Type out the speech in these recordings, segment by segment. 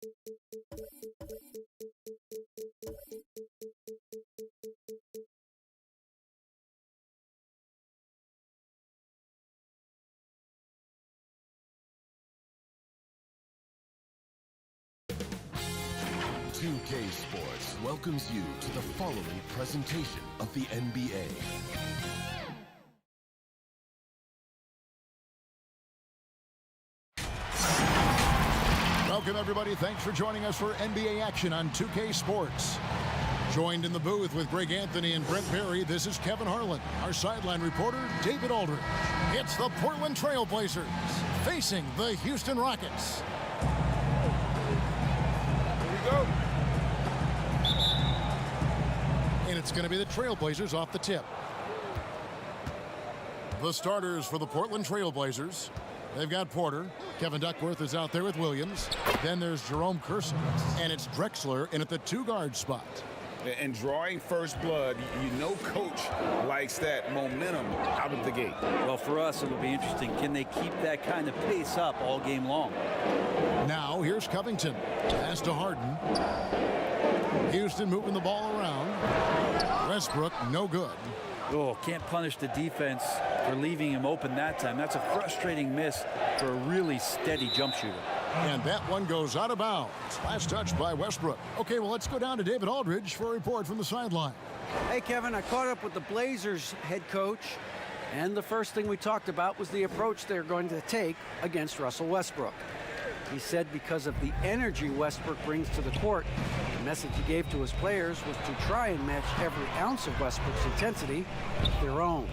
2K Sports welcomes you to the following presentation of the NBA. Welcome, everybody. Thanks for joining us for NBA action on 2K Sports. Joined in the booth with Greg Anthony and Brent Barry, this is Kevin Harlan. Our sideline reporter, David Aldridge. It's the Portland Trail Blazers facing the Houston Rockets. Here we go. And it's going to be the Trailblazers off the tip. The starters for the Portland Trailblazers. They've got Porter. Kevin Duckworth is out there with Williams. Then there's Jerome Kersey. And it's Drexler in at the two-guard spot. And drawing first blood, you know coach likes that momentum out of the gate. Well, for us, it'll be interesting. Can they keep that kind of pace up all game long? Now, here's Covington. Pass to Harden. Houston moving the ball around. Westbrook, no good. Oh, can't punish the defense for leaving him open that time. That's a frustrating miss for a really steady jump shooter. And that one goes out of bounds. Last touch by Westbrook. Okay, well, let's go down to David Aldridge for a report from the sideline. Hey, Kevin, I caught up with the Blazers head coach, and the first thing we talked about was the approach they're going to take against Russell Westbrook. He said because of the energy Westbrook brings to the court, the message he gave to his players was to try and match every ounce of Westbrook's intensity with their own.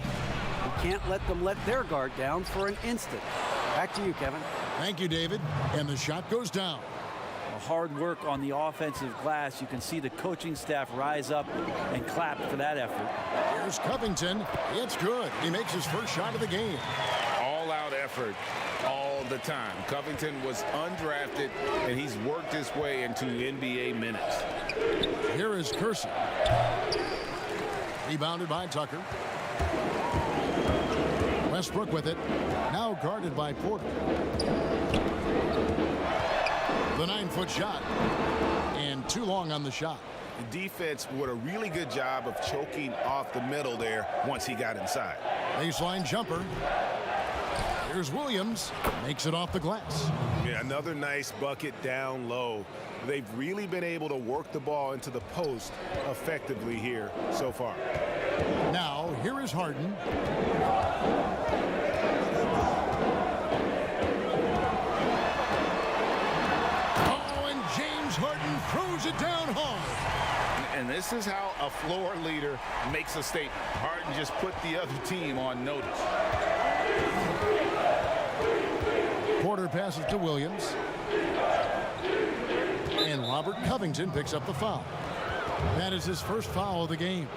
We can't let them let their guard down for an instant. Back to you, Kevin. Thank you, David. And the shot goes down. Hard work on the offensive glass. You can see the coaching staff rise up and clap for that effort. Here's Covington. It's good. He makes his first shot of the game. All-out effort all the time. Covington was undrafted, and he's worked his way into NBA minutes. Here is Kersey. Rebounded by Tucker. Westbrook with it. Now guarded by Porter. The 9-foot shot. And too long on the shot. The defense did a really good job of choking off the middle there once he got inside. Baseline jumper. Here's Williams. Makes it off the glass. Yeah, another nice bucket down low. They've really been able to work the ball into the post effectively here so far. Now, here is Harden. Oh, and James Harden throws it down hard. And this is how a floor leader makes a statement. Harden just put the other team on notice. Porter passes to Williams. And Robert Covington picks up the foul. That is his first foul of the game.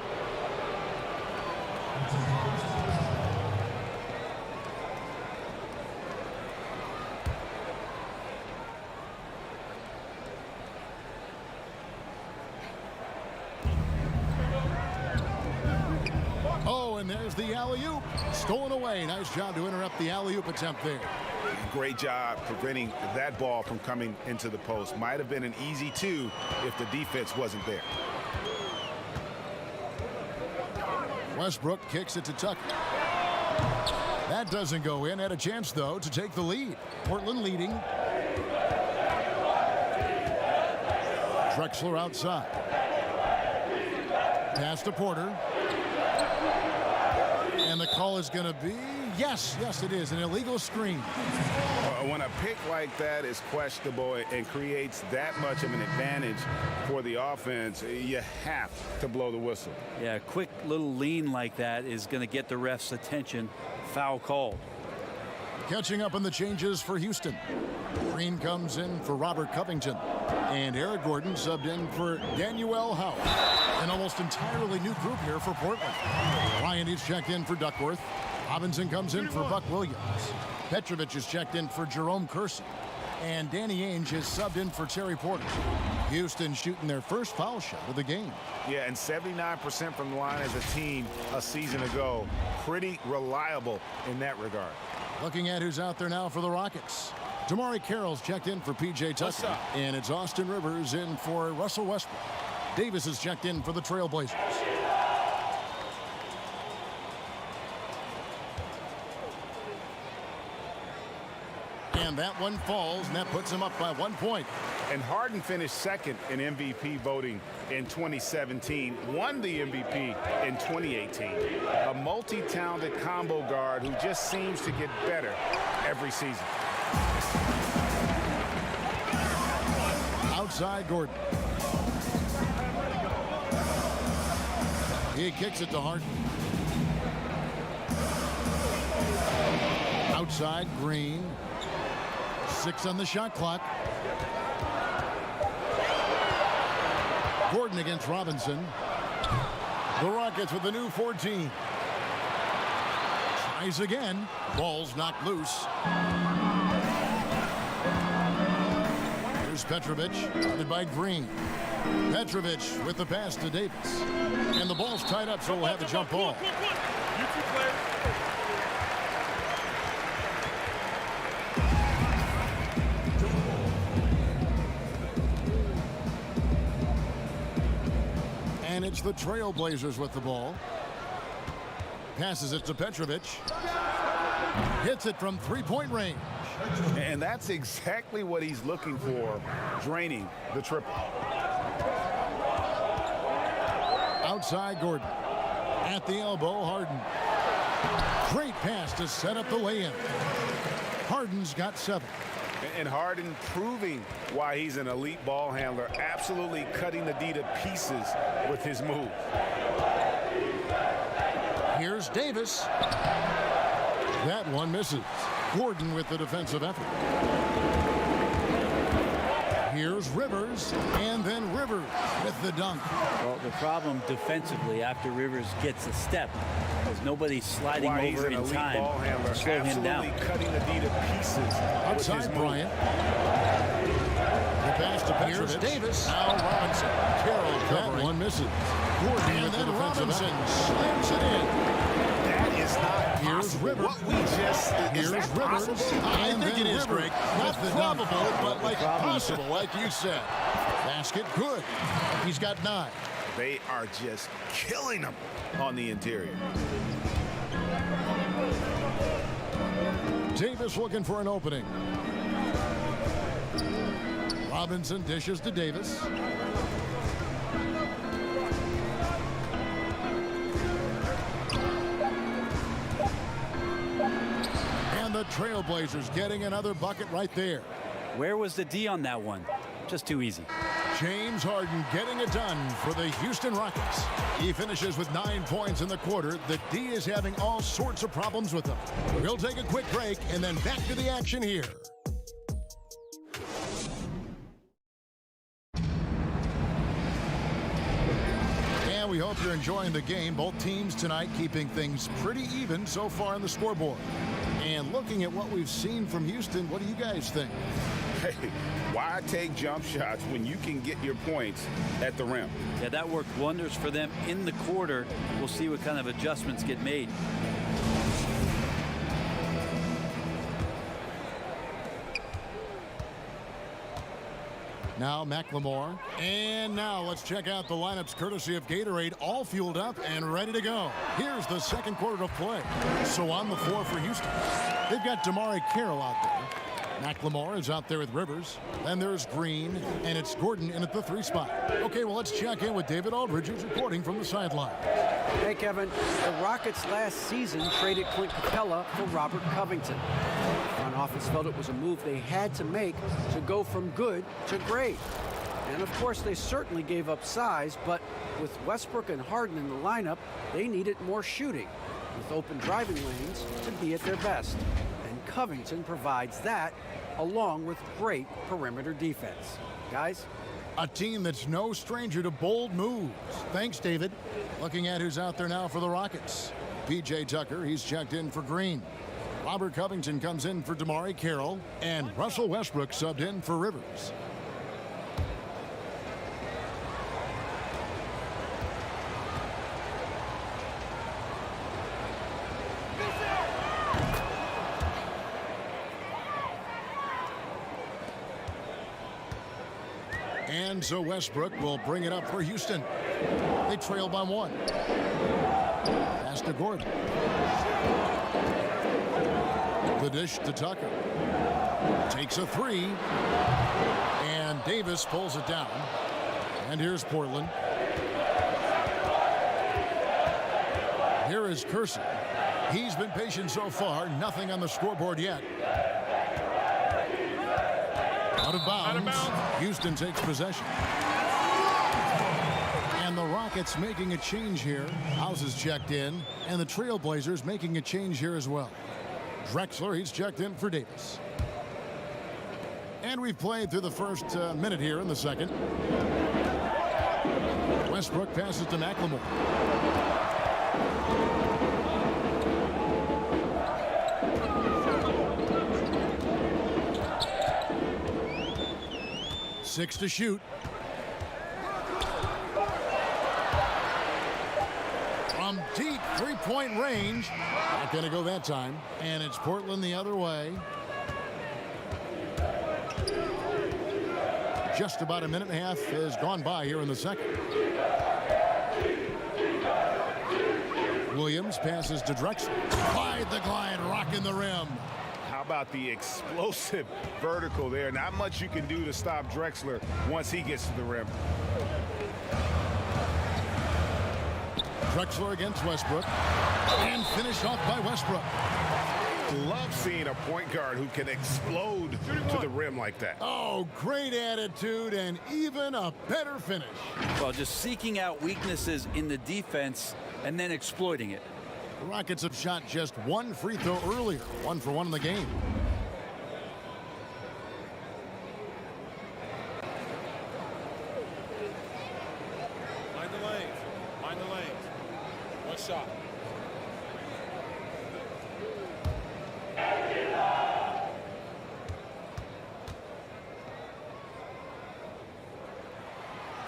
Oh, and there's the alley-oop. Stolen away. Nice job to interrupt the alley-oop attempt there. Great job preventing that ball from coming into the post. Might have been an easy two if the defense wasn't there. Westbrook kicks it to Tucker. That doesn't go in. Had a chance, though, to take the lead. Portland leading. Drexler outside. Pass to Porter. And the call is going to be, yes, it is, an illegal screen. When a pick like that is questionable and creates that much of an advantage for the offense, you have to blow the whistle. Yeah, a quick little lean like that is going to get the ref's attention. Foul called. Catching up on the changes for Houston. Green comes in for Robert Covington. And Eric Gordon subbed in for Daniel House. An almost entirely new group here for Portland. Ryan is checked in for Duckworth. Robinson comes in for Buck Williams. Petrovic is checked in for Jerome Kersey. And Danny Ainge is subbed in for Terry Porter. Houston shooting their first foul shot of the game. Yeah, and 79% from the line as a team a season ago. Pretty reliable in that regard. Looking at who's out there now for the Rockets. Damari Carroll's checked in for P.J. Tucker. And it's Austin Rivers in for Russell Westbrook. Davis is checked in for the Trailblazers. And that one falls, and that puts him up by 1 point. And Harden finished second in MVP voting in 2017, won the MVP in 2018. A multi-talented combo guard who just seems to get better every season. Outside Gordon. He kicks it to Harden. Outside Green. 6 on the shot clock. Gordon against Robinson. The Rockets with the new 14. Tries again. Ball's knocked loose. Here's Petrovic, guarded by Green. Petrovic with the pass to Davis. And the ball's tied up, so we'll have a jump ball. And it's the Trailblazers with the ball. Passes it to Petrovic. Hits it from three-point range. And that's exactly what he's looking for, draining the triple. Outside Gordon. At the elbow, Harden. Great pass to set up the lay-in. Harden's got 7. And Harden proving why he's an elite ball handler, absolutely cutting the D to pieces with his move. Here's Davis. That one misses. Gordon with the defensive effort. Here's Rivers, and then Rivers with the dunk. Well, the problem defensively after Rivers gets a step is nobody sliding over in time to slow him down. Cutting the D to pieces. Outside Bryant. The pass to Petrovic. Here's Davis. Now Robinson. Carroll covering. That one misses. Gordon and with then the Robinson slams it in. That is not Here's Rivers. What we just Here's Rivers. I think it is, Greg. Not probable, but like possible, like you said. Basket good. He's got 9. They are just killing him on the interior. Davis looking for an opening. Robinson dishes to Davis. And the Trailblazers getting another bucket right there. Where was the D on that one? Just too easy. James Harden getting it done for the Houston Rockets. He finishes with 9 points in the quarter. The D is having all sorts of problems with them. We'll take a quick break and then back to the action here. And we hope you're enjoying the game. Both teams tonight keeping things pretty even so far on the scoreboard. And looking at what we've seen from Houston, what do you guys think? Hey, why take jump shots when you can get your points at the rim? Yeah, that worked wonders for them in the quarter. We'll see what kind of adjustments get made. Now McLemore. And now let's check out the lineups courtesy of Gatorade, all fueled up and ready to go. Here's the second quarter of play. So on the floor for Houston, they've got Damari Carroll out there. McLemore is out there with Rivers. Then there's Green, and it's Gordon in at the 3 spot. Okay, well, let's check in with David Aldridge, who's reporting from the sideline. Hey, Kevin. The Rockets last season traded Clint Capella for Robert Covington. The front office felt it was a move they had to make to go from good to great. And, of course, they certainly gave up size, but with Westbrook and Harden in the lineup, they needed more shooting, with open driving lanes to be at their best. And Covington provides that, along with great perimeter defense. Guys? A team that's no stranger to bold moves. Thanks, David. Looking at who's out there now for the Rockets. P.J. Tucker, he's checked in for Green. Robert Covington comes in for Damari Carroll. And Russell Westbrook subbed in for Rivers. And so Westbrook will bring it up for Houston. They trail by 1. Pass to Gordon. The dish to Tucker. Takes a 3. And Davis pulls it down. And here's Portland. Here is Kersey. He's been patient so far. Nothing on the scoreboard yet. Out of bounds. Houston takes possession. And the Rockets making a change here. House is checked in. And the Trailblazers making a change here as well. Drexler, he's checked in for Davis. And we've played through the first minute here in the second. Westbrook passes to McLemore. Six to shoot. From deep three-point range. Not going to go that time. And it's Portland the other way. Just about a minute and a half has gone by here in the second. Williams passes to Drexler. Glide the glide, rocking the rim. How about the explosive vertical there? Not much you can do to stop Drexler once he gets to the rim. Drexler against Westbrook. And finished off by Westbrook. Love seeing a point guard who can explode to the rim like that. Oh, great attitude and even a better finish. Well, just seeking out weaknesses in the defense and then exploiting it. The Rockets have shot just one free throw earlier. 1 for 1 in the game. Mind the lanes. Mind the lanes. One shot.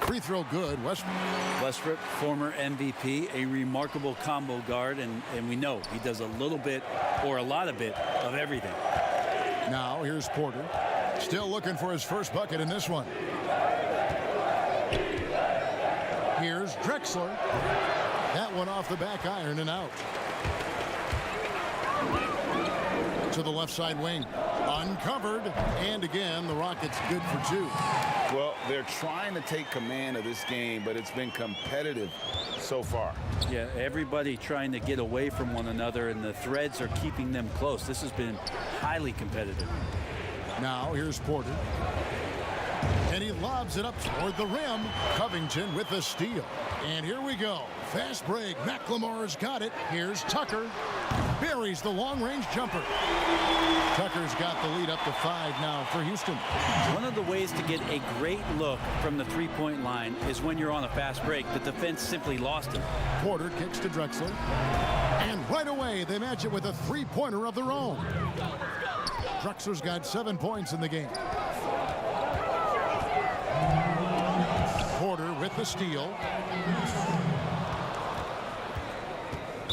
Free throw good. Westbrook, former MVP, a remarkable combo guard, and we know he does a little bit or a lot of everything. Now here's Porter. Still looking for his first bucket in this one. Here's Drexler. That one off the back iron and out. To the left side wing. Uncovered. And again, the Rockets good for 2. Well, they're trying to take command of this game, but it's been competitive so far. Yeah, everybody trying to get away from one another, and the threads are keeping them close. This has been highly competitive. Now here's Porter. And he lobs it up toward the rim. Covington with the steal. And here we go. Fast break. McLemore's got it. Here's Tucker. Buries the long-range jumper. Tucker's got the lead up to 5 now for Houston. One of the ways to get a great look from the three-point line is when you're on a fast break. The defense simply lost it. Porter kicks to Drexler. And right away, they match it with a three-pointer of their own. Drexler's got 7 points in the game. Porter with the steal.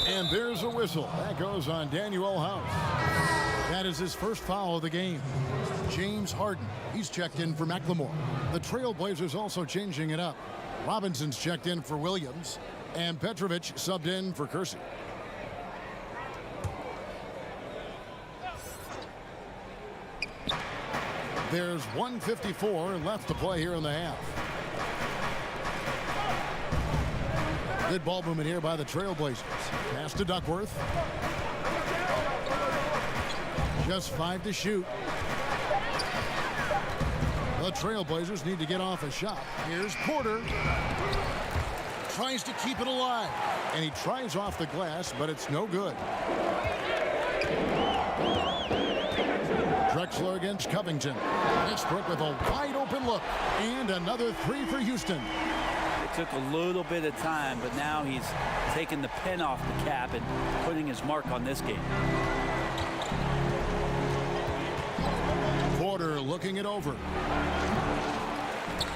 And there's a whistle. That goes on Daniel House. That is his first foul of the game. James Harden, he's checked in for McLemore. The Trailblazers also changing it up. Robinson's checked in for Williams. And Petrovic subbed in for Kersey. There's 1:54 left to play here in the half. Good ball movement here by the Trailblazers. Pass to Duckworth. Just 5 to shoot. The Trailblazers need to get off a shot. Here's Porter. Tries to keep it alive. And he tries off the glass, but it's no good. Drexler against Covington. Westbrook with a wide open look. And another 3 for Houston. It took a little bit of time, but now he's taking the pen off the cap and putting his mark on this game. Porter looking it over.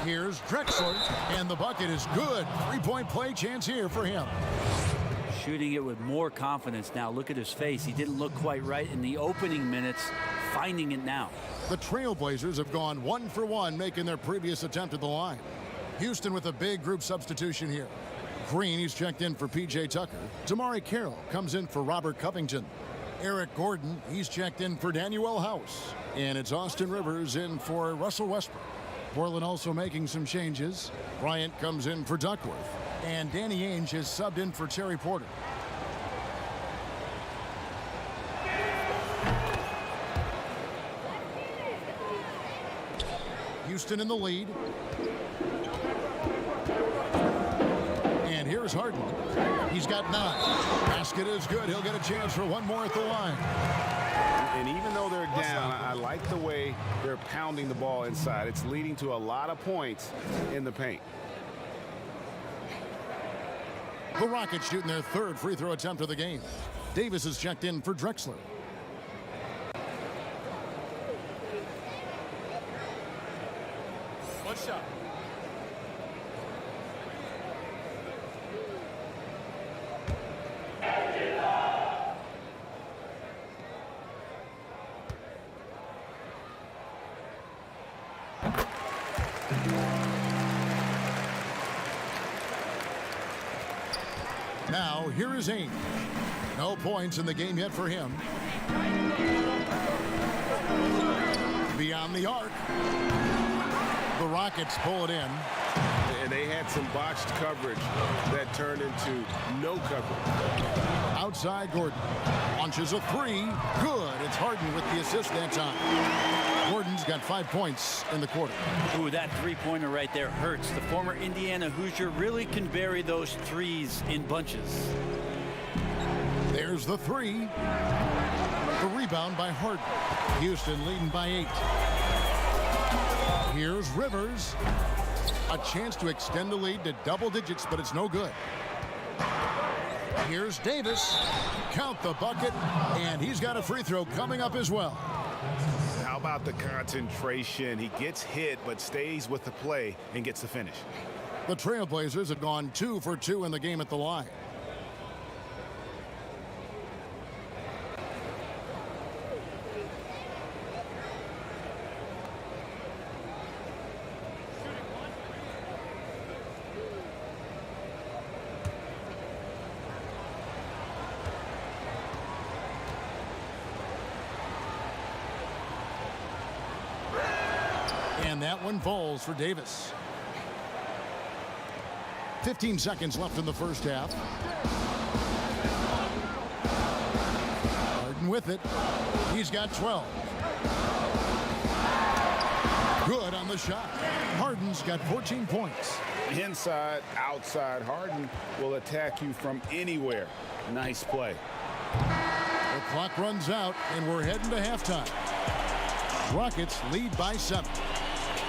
Here's Drexler, and the bucket is good. 3-point play chance here for him. shooting it with more confidence now. Look at his face. He didn't look quite right in the opening minutes, finding it now. The Trailblazers have gone 1 for 1, making their previous attempt at the line. Houston with a big group substitution here. Green, he's checked in for P.J. Tucker. Damari Carroll comes in for Robert Covington. Eric Gordon, he's checked in for Daniel House. And it's Austin Rivers in for Russell Westbrook. Portland also making some changes. Bryant comes in for Duckworth. And Danny Ainge is subbed in for Terry Porter. Houston in the lead. And here's Harden. He's got 9. Basket is good. He'll get a chance for one more at the line. And even though they're down, I like the way they're pounding the ball inside. It's leading to a lot of points in the paint. The Rockets shooting their 3rd free throw attempt of the game. Davis is checked in for Drexler. One shot. Now, here is Ainge. No points in the game yet for him. Beyond the arc. The Rockets pull it in. And they had some botched coverage that turned into no coverage. Outside Gordon. Launches a 3. Good. It's Harden with the assist that time. Gordon's got 5 points in the quarter. Ooh, that three-pointer right there hurts. The former Indiana Hoosier really can bury those threes in bunches. There's the 3. The rebound by Harden. Houston leading by 8. Here's Rivers. A chance to extend the lead to double digits, but it's no good. Here's Davis. Count the bucket, and he's got a free throw coming up as well. How about the concentration? He gets hit, but stays with the play and gets the finish. The Trailblazers have gone 2 for 2 in the game at the line. And that one falls for Davis. 15 seconds left in the first half. Harden with it. He's got 12. Good on the shot. Harden's got 14 points. Inside, outside, Harden will attack you from anywhere. Nice play. The clock runs out, and we're heading to halftime. Rockets lead by 7.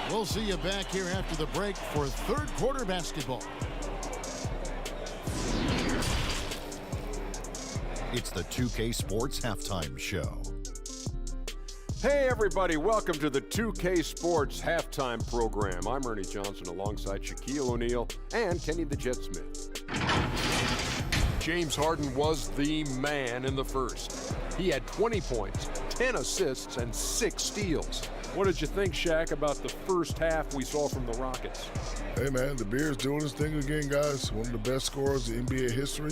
We'll see you back here after the break for 3rd quarter basketball. It's the 2K Sports Halftime Show. Hey everybody, welcome to the 2K Sports Halftime Program. I'm Ernie Johnson alongside Shaquille O'Neal and Kenny the Jet Smith. James Harden was the man in the first. He had 20 points, 10 assists, and 6 steals. What did you think, Shaq, about the first half we saw from the Rockets? Hey, man, the Bears doing his thing again, guys. One of the best scorers in NBA history.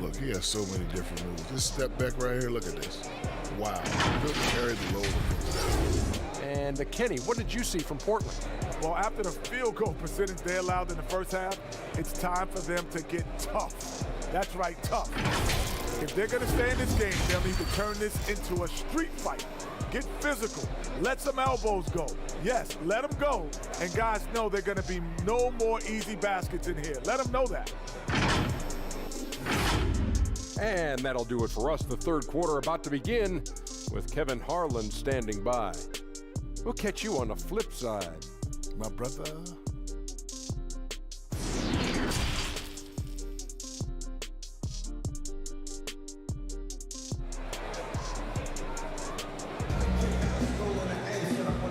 Look, he has so many different moves. This step back right here, look at this. Wow. He couldn't carry the load. And Kenny, what did you see from Portland? Well, after the field goal percentage they allowed in the first half, it's time for them to get tough. That's right, tough. If they're going to stay in this game, they'll need to turn this into a street fight. Get physical. Let some elbows go. Yes, let them go. And guys know they're going to be no more easy baskets in here. Let them know that. And that'll do it for us. The 3rd quarter about to begin with Kevin Harlan standing by. We'll catch you on the flip side, my brother.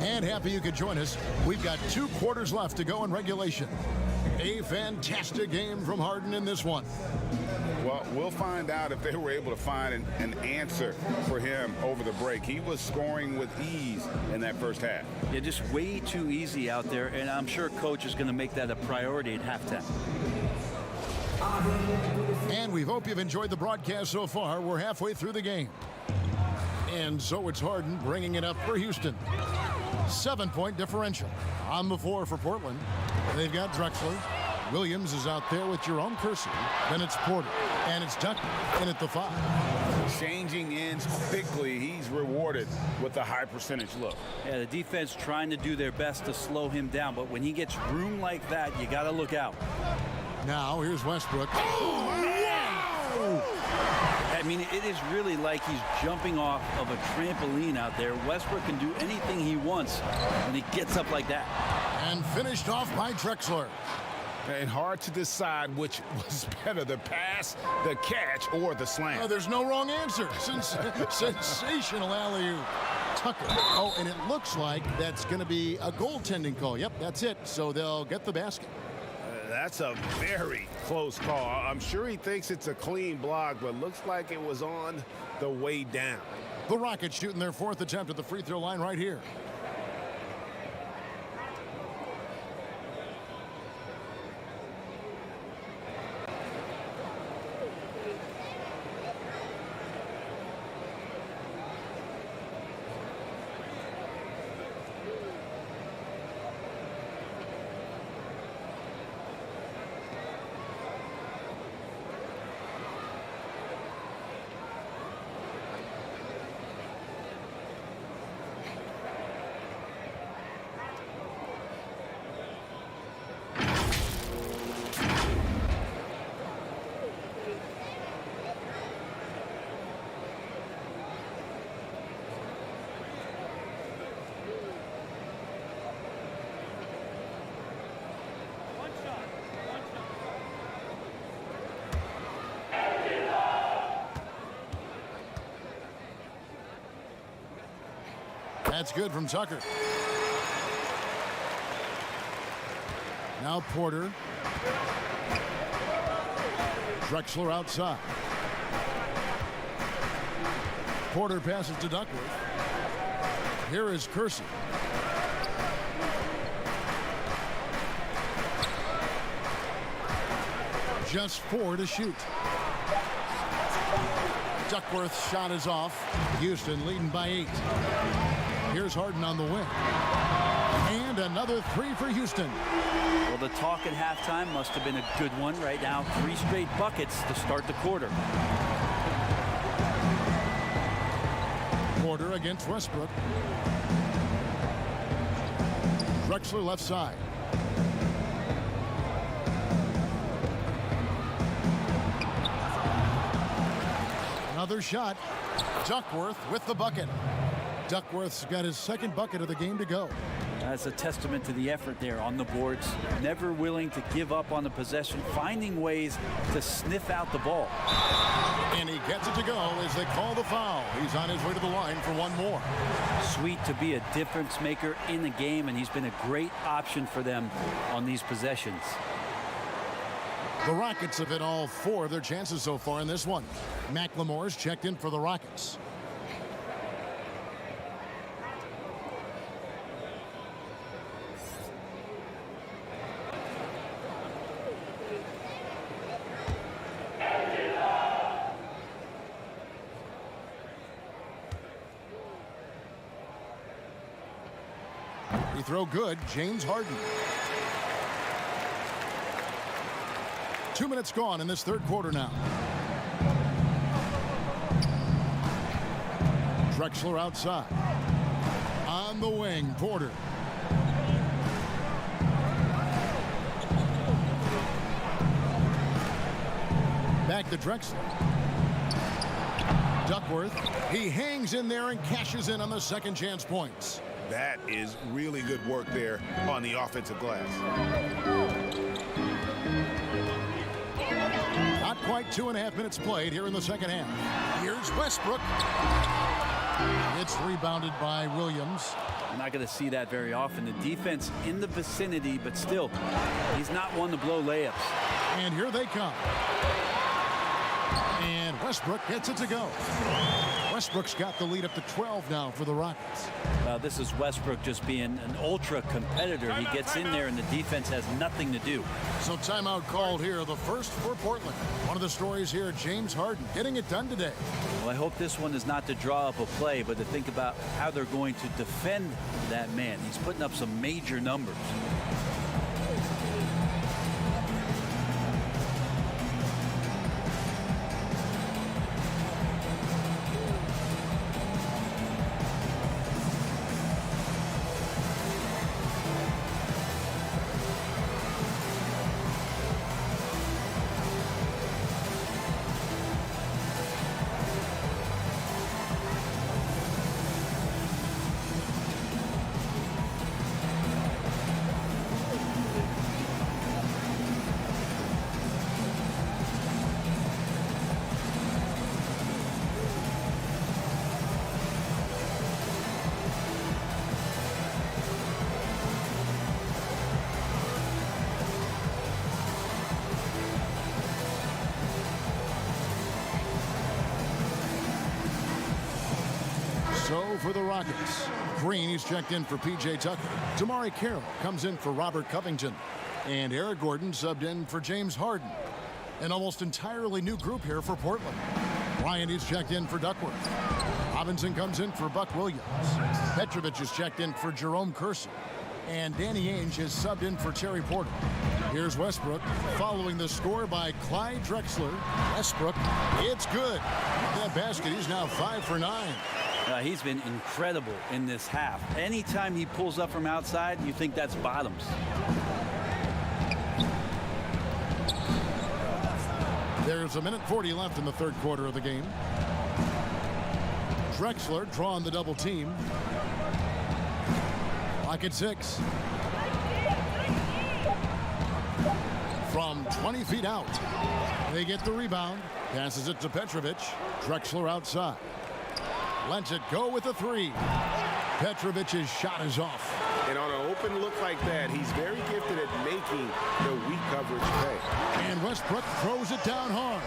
And happy you could join us. We've got 2 quarters left to go in regulation. A fantastic game from Harden in this one. Well, we'll find out if they were able to find an answer for him over the break. He was scoring with ease in that first half. Yeah, just way too easy out there, and I'm sure coach is going to make that a priority at halftime. And we hope you've enjoyed the broadcast so far. We're halfway through the game. And so it's Harden bringing it up for Houston. 7-point differential. On the floor for Portland, they've got Drexler. Williams is out there with Jerome Kersey. Then it's Porter. And it's Tucker in at the 5. Changing ends quickly. He's rewarded with a high percentage look. Yeah, the defense trying to do their best to slow him down, but when he gets room like that, you got to look out. Now here's Westbrook. I mean, it is really like he's jumping off of a trampoline out there. Westbrook can do anything he wants when he gets up like that. And finished off by Drexler. And hard to decide which was better, the pass, the catch, or the slam. Oh, there's no wrong answer. Sensational alley-oop. Tucker. Oh, and it looks like that's going to be a goaltending call. Yep, that's it. So they'll get the basket. That's a very close call. I'm sure he thinks it's a clean block, but looks like it was on the way down. The Rockets shooting their 4th attempt at the free throw line right here. That's good from Tucker. Now Porter. Drexler outside. Porter passes to Duckworth. Here is Kersey. Just 4 to shoot. Duckworth's shot is off. Houston leading by 8. Here's Harden on the wing. And another 3 for Houston. Well, the talk at halftime must have been a good one. Right now, 3 straight buckets to start the quarter. Porter against Westbrook. Drexler left side. Another shot. Duckworth with the bucket. Duckworth's got his 2nd bucket of the game to go. That's a testament to the effort there on the boards. Never willing to give up on the possession, finding ways to sniff out the ball. And he gets it to go as they call the foul. He's on his way to the line for 1 more. Sweet to be a difference maker in the game, and he's been a great option for them on these possessions. The Rockets have hit all 4 of their chances so far in this one. McLemore's checked in for the Rockets. Free throw good, James Harden. 2 minutes gone in this 3rd quarter now. Drexler outside. On the wing, Porter. Back to Drexler. Duckworth. He hangs in there and cashes in on the 2nd chance points. That is really good work there on the offensive glass. Not quite 2.5 minutes played here in the 2nd half. Here's Westbrook. It's rebounded by Williams. You're not going to see that very often. The defense in the vicinity, but still, he's not one to blow layups. And here they come. And Westbrook gets it to go. Westbrook's got the lead up to 12 now for the Rockets. This is Westbrook just being an ultra competitor. He gets in there and the defense has nothing to do. So timeout called here, the first for Portland. One of the stories here, James Harden getting it done today. Well, I hope this one is not to draw up a play, but to think about how they're going to defend that man. He's putting up some major numbers. So for the Rockets, Green, he's checked in for P.J. Tucker. Damari Carroll comes in for Robert Covington. And Eric Gordon subbed in for James Harden. An almost entirely new group here for Portland. Bryant is checked in for Duckworth. Robinson comes in for Buck Williams. Petrovic is checked in for Jerome Kersey. And Danny Ainge is subbed in for Terry Porter. Here's Westbrook following the score by Clyde Drexler. Westbrook, it's good. That basket, he's now 5 for 9. He's been incredible in this half. Anytime he pulls up from outside, you think that's bottoms. There's a minute 40 left in the third quarter of the game. Drexler drawing the double team. Clock at 6. From 20 feet out. They get the rebound. Passes it to Petrovic. Drexler outside. Lets it go with a 3. Petrovic's shot is off. And on an open look like that, he's very gifted at making the weak coverage pay. And Westbrook throws it down hard.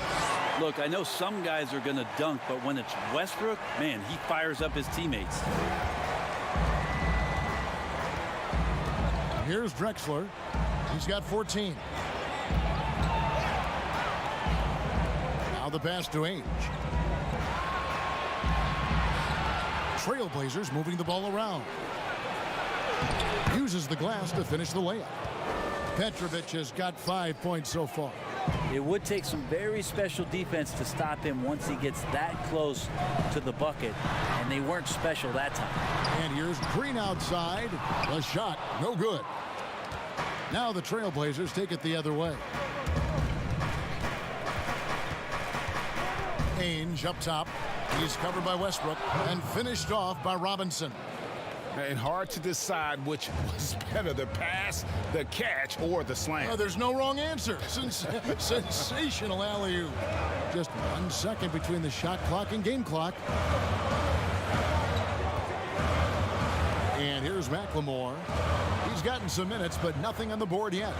Look, I know some guys are going to dunk, but when it's Westbrook, man, he fires up his teammates. Here's Drexler. He's got 14. Now the pass to Ainge. Trailblazers moving the ball around. Uses the glass to finish the layup. Petrovic has got 5 points so far. It would take some very special defense to stop him once he gets that close to the bucket, and they weren't special that time. And here's Green outside. The shot, no good. Now the Trailblazers take it the other way. Ainge up top. He's covered by Westbrook and finished off by Robinson. And hard to decide which was better, the pass, the catch, or the slam. There's no wrong answer. Sensational alley-oop. Just 1 second between the shot clock and game clock. And here's McLemore. He's gotten some minutes, but nothing on the board yet.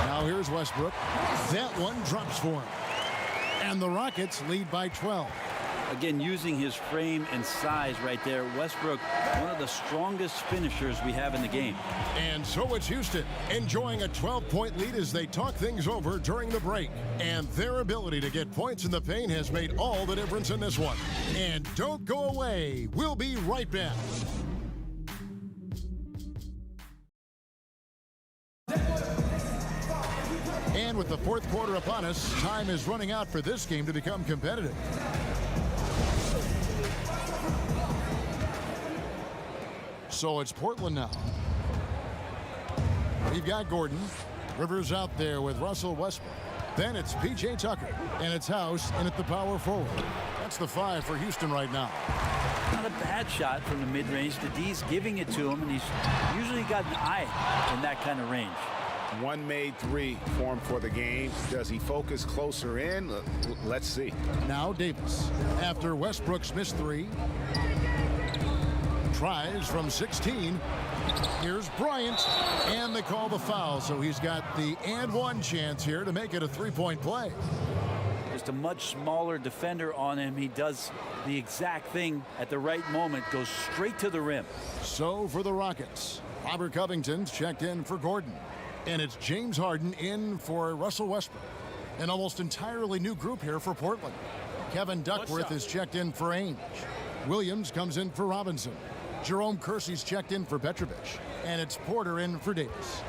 Now here's Westbrook. That one drops for him. And the Rockets lead by 12. Again, using his frame and size right there, Westbrook, one of the strongest finishers we have in the game. And so it's Houston enjoying a 12-point lead as they talk things over during the break. And their ability to get points in the paint has made all the difference in this one. And don't go away. We'll be right back. And with the fourth quarter upon us, time is running out for this game to become competitive. So it's Portland now. We've got Gordon. Rivers out there with Russell Westbrook. Then it's P.J. Tucker. And it's House in at the power forward. That's the 5 for Houston right now. Not a bad shot from the mid-range. The D's giving it to him, and he's usually got an eye in that kind of range. One made 3 for him for the game. Does he focus closer in? Let's see. Now Davis. After Westbrook's missed 3. Tries from 16. Here's Bryant, and they call the foul, so he's got the and one chance here to make it a three-point play. Just a much smaller defender on him. He does the exact thing at the right moment, goes straight to the rim. So for the Rockets, Robert Covington's checked in for Gordon, and it's James Harden in for Russell Westbrook. An almost entirely new group here for Portland. Kevin Duckworth is checked in for Ainge. Williams comes in for Robinson. Jerome Kersey's checked in for Petrovic, and it's Porter in for Davis.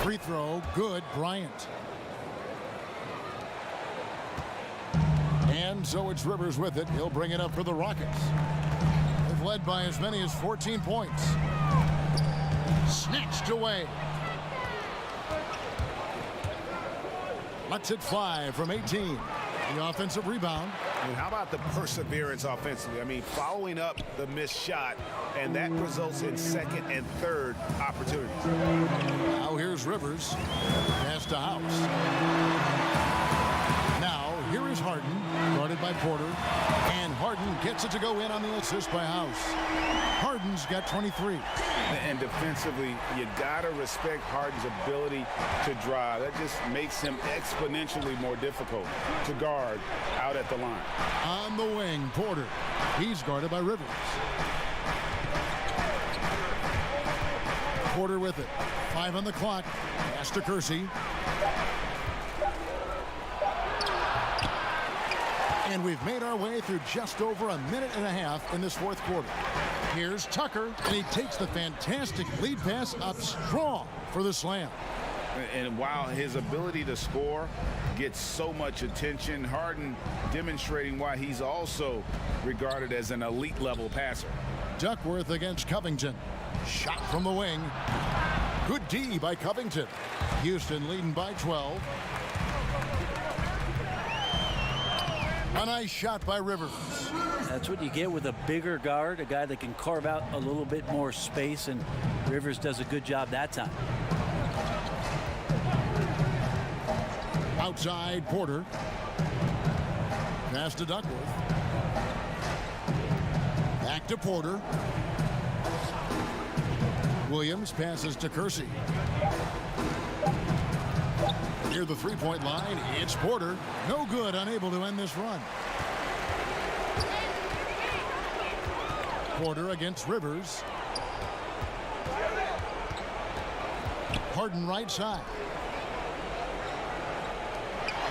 Free throw, good, Bryant. And so it's Rivers with it. He'll bring it up for the Rockets. They've led by as many as 14 points. Snatched away. Lets it fly from 18. The offensive rebound. And how about the perseverance offensively? I mean, following up the missed shot, and that results in second and third opportunities. Now here's Rivers. Pass to House. Now here is Harden, guarded by Porter. And Harden gets it to go in on the assist by House. Harden's got 23. And defensively, you got to respect Harden's ability to drive. That just makes him exponentially more difficult to guard out at the line. On the wing, Porter. He's guarded by Rivers. Porter with it. 5 on the clock. Pass to Kersey. And we've made our way through just over a minute and a half in this fourth quarter. Here's Tucker, and he takes the fantastic lead pass up strong for the slam. And while his ability to score gets so much attention, Harden demonstrating why he's also regarded as an elite level passer. Duckworth against Covington. Shot from the wing. Good D by Covington. Houston leading by 12. A nice shot by Rivers. That's what you get with a bigger guard, a guy that can carve out a little bit more space, and Rivers does a good job that time. Outside, Porter. Pass to Duckworth. Back to Porter. Williams passes to Kersey. Near the three-point line, it's Porter. No good, unable to end this run. Porter against Rivers. Harden right side.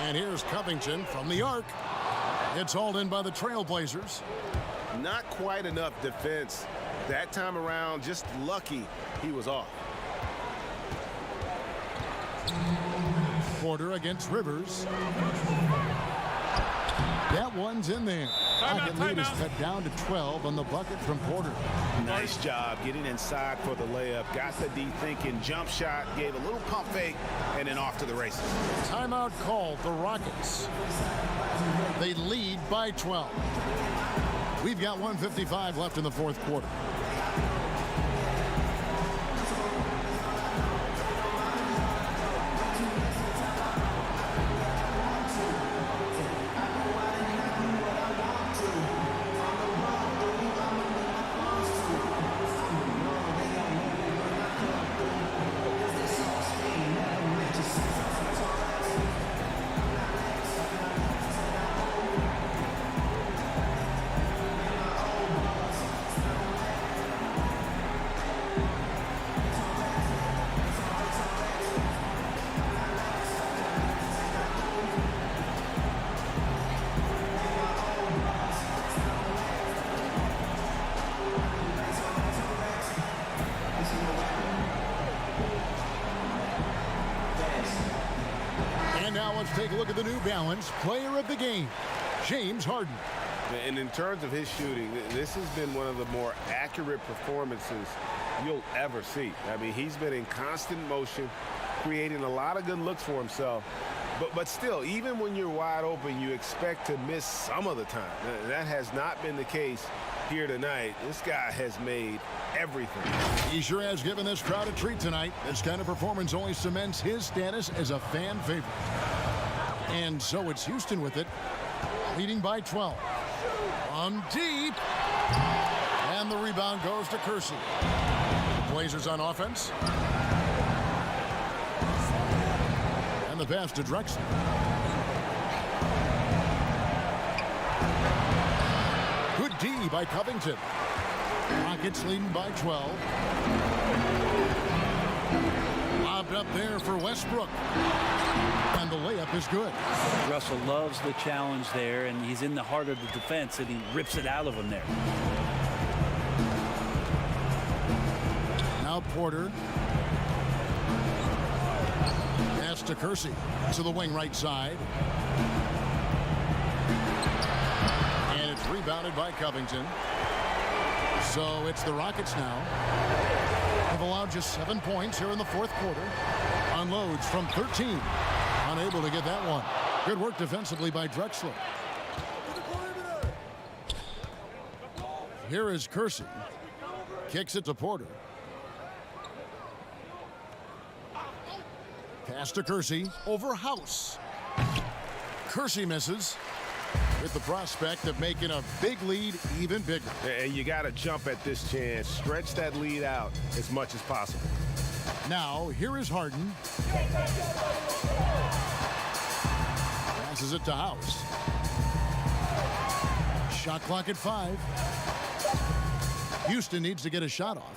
And here's Covington from the arc. It's hauled in by the Trailblazers. Not quite enough defense that time around. Just lucky he was off. Porter against Rivers. That one's in there. Pocket lead is cut down to 12 on the bucket from Porter. Nice job getting inside for the layup. Got the D thinking, jump shot, gave a little pump fake, and then off to the races. Timeout called the Rockets. They lead by 12. We've got 1:55 left in the fourth quarter. Let's take a look at the New Balance player of the game, James Harden. And in terms of his shooting, this has been one of the more accurate performances you'll ever see. I mean, he's been in constant motion, creating a lot of good looks for himself. But still, even when you're wide open, you expect to miss some of the time. That has not been the case here tonight. This guy has made everything. He sure has given this crowd a treat tonight. This kind of performance only cements his status as a fan favorite. And so it's Houston with it, leading by 12. From deep. And the rebound goes to Kersey. Blazers on offense. And the pass to Drexler. Good D by Covington. Rockets leading by 12. Lobbed up there for Westbrook. And the layup is good. Russell loves the challenge there, and he's in the heart of the defense, and he rips it out of him there. Now Porter. Pass to Kersey. To the wing right side. And it's rebounded by Covington. So it's the Rockets now. Have allowed just 7 points here in the fourth quarter. Unloads from 13. Unable to get that one. Good work defensively by Drexler. Here is Kersey. Kicks it to Porter. Pass to Kersey over House. Kersey misses with the prospect of making a big lead even bigger. And you got to jump at this chance. Stretch that lead out as much as possible. Now, here is Harden. Passes it to House. Shot clock at 5. Houston needs to get a shot off.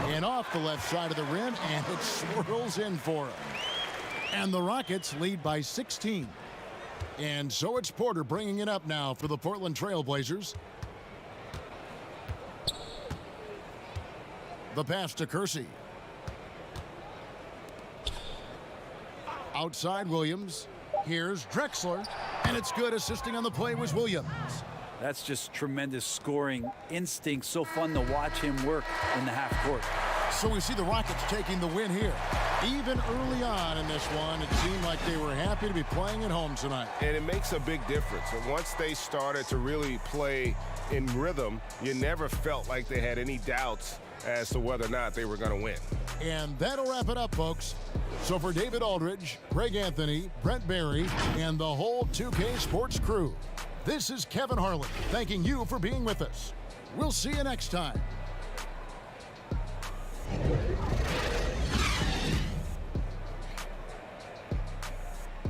And off the left side of the rim, and it swirls in for him. And the Rockets lead by 16. And so it's Porter bringing it up now for the Portland Trail Blazers. The pass to Kersey. Outside Williams. Here's Drexler. And it's good. Assisting on the play was Williams. That's just tremendous scoring instinct. So fun to watch him work in the half court. So we see the Rockets taking the win here. Even early on in this one, it seemed like they were happy to be playing at home tonight. And it makes a big difference. And once they started to really play in rhythm, you never felt like they had any doubts as to whether or not they were going to win. And that'll wrap it up, folks. So for David Aldridge, Greg Anthony, Brent Barry, and the whole 2K Sports crew, this is Kevin Harlan thanking you for being with us. We'll see you next time.